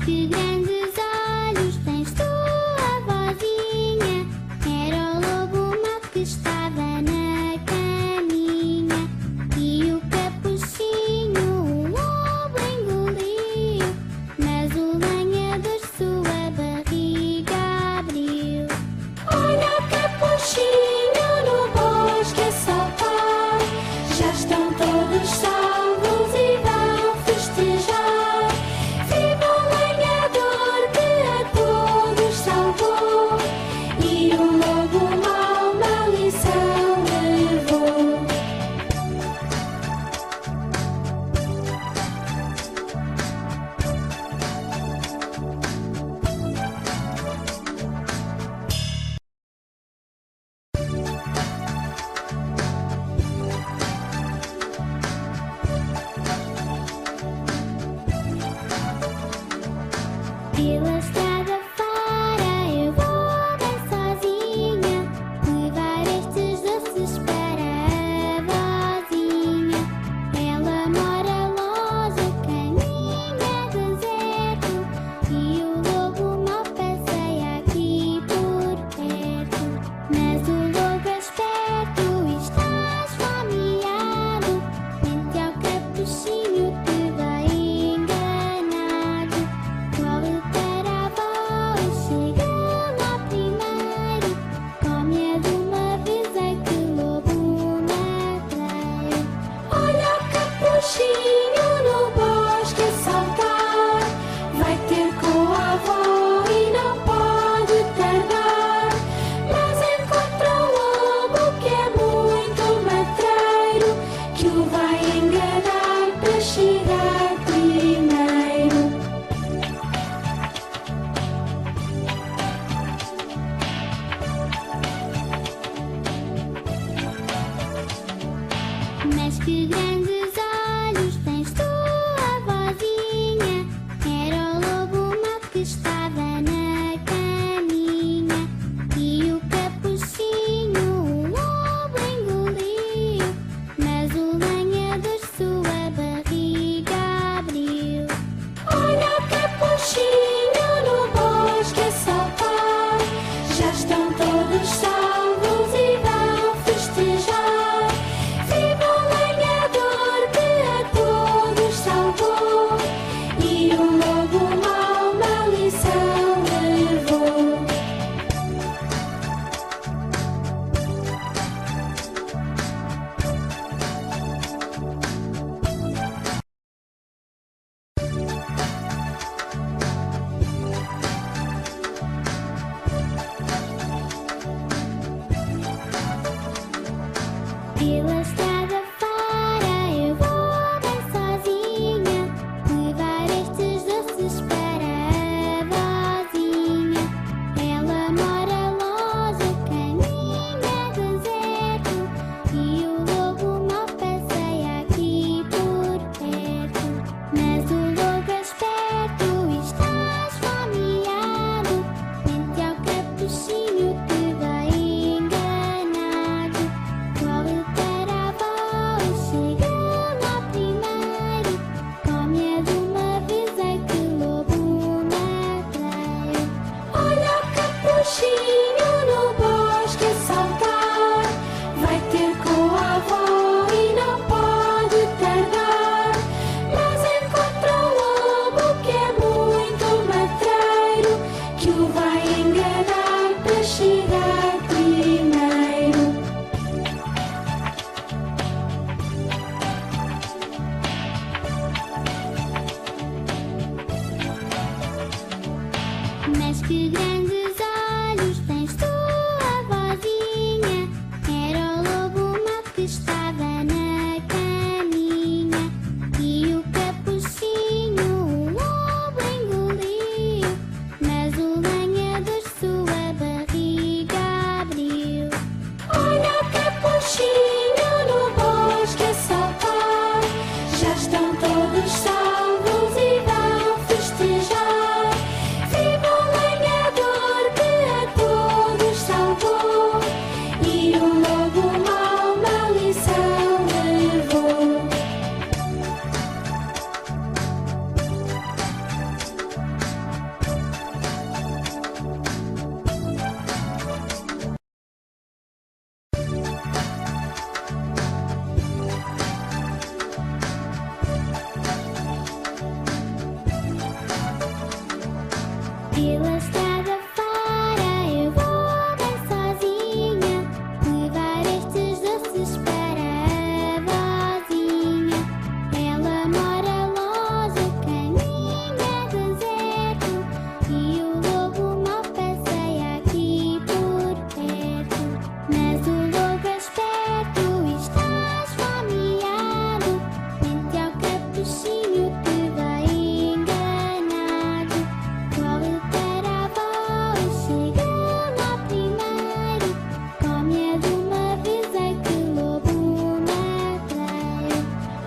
que grandes olhos tens tu, a vozinha. Era o lobo mau que estava na caminha. E o capuchinho o lobo engoliu, mas o lenhador sua barriga abriu. Olha o capuchinho no bosque a saltar, já estão todos salvos e vão festejar. Viva o lenhador que a todos salvou, e o lobo mau uma lição levou. Pela estrada fora eu vou bem sozinha, levar estes doces para a vozinha. Ela mora longe, o caminho é deserto, e o lobo mau passeia aqui por perto. Mas o lobo é esperto e está esfomeado, mente ao capuchinho que vai enganado. Corre para a avó e chega lá primeiro, come de uma vez, ai que lobo matreiro. Olha o capuchinho no bosque a saltar, vai ter com a avó e não pode tardar. Mas encontra o lobo que é muito matreiro, que o vai enganar para chegar primeiro. Mas que grandes olhos tens tu, a vozinha. Era o lobo mau que estava na caminha. E o capuchinho o lobo engoliu, mas o lenhador sua barriga abriu. Olha o capuchinho no bosque a saltar, já estão todos salvos e vão festejar. Viva o lenhador Pela estrada fora eu vou bem sozinha, levar estes doces para a vozinha. Ela mora longe, o caminho é deserto e o lobo mal passeia aqui por perto. Mas o lobo é esperto e está esfomeado, mente ao capuchinho que vai enganado. Corre para a avó e chega lá primeiro, come-a de uma vez, ai que lobo matreiro.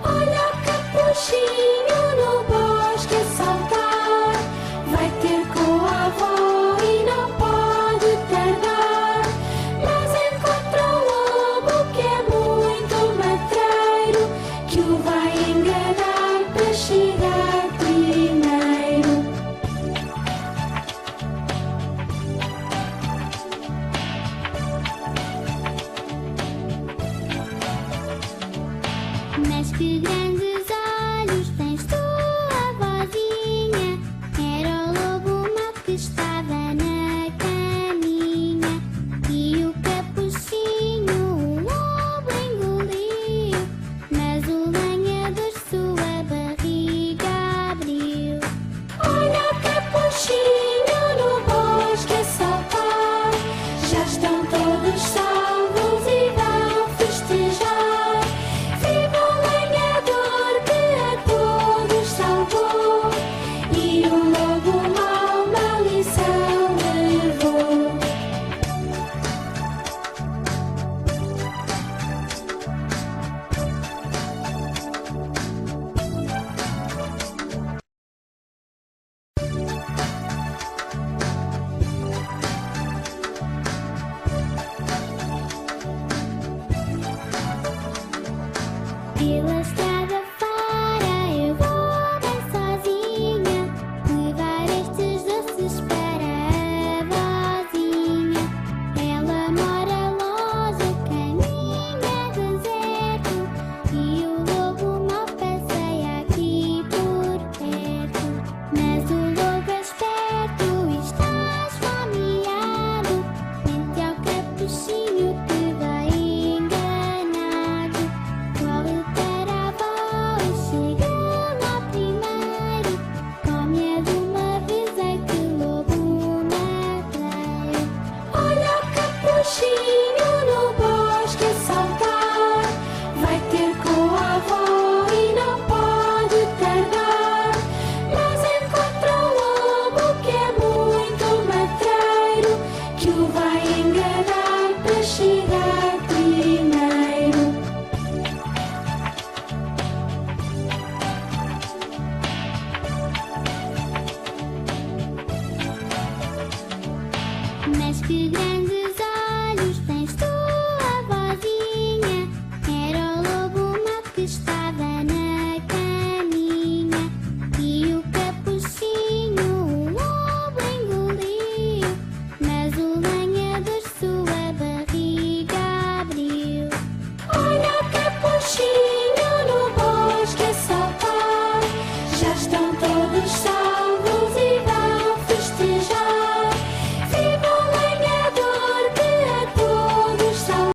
Olha o capuchinho no bosque a saltar, vai ter com a avó e não pode tardar. Mas encontra um lobo que é muito matreiro, que o vai enganar para chegar primeiro. Mas que grandes olhos tens tu, vozinha. Era o lobo mau que estava na caminha. E o capuchinho o lobo engoliu, mas o lenhador sua barriga abriu. Olha o capuchinho no bosque a saltar, já estão todos salvos e vão festejar. Viva o lenhador que a todos salvou, e o lobo mau uma lição levou. Pela estrada